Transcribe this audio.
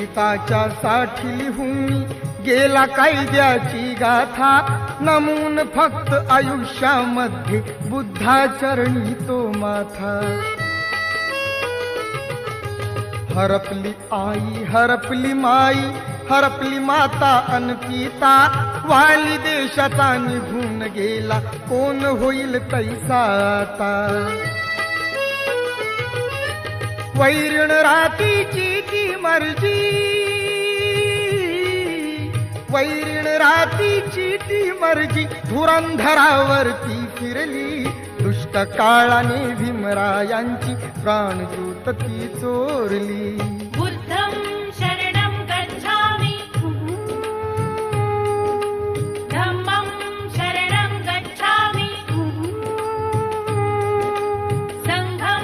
गीताच्या साठी लिहून गेला कायद्याची गाथा, नमून फक्त आयुष्यामध्ये बुद्धाचरणी तो माथा. हरपली आई, हरपली माई, हरपली माता अन पिता, वाली देशाचा निघून गेला, कोण होईल तैसा आता. वैरण रातीची ती मर्जी, वैरण रातीची ती मर्जी, धुरंधरावरती फिरली. दुष्ट काळाने भीमरायांची प्राणज्योत ती चोरली. बुद्धं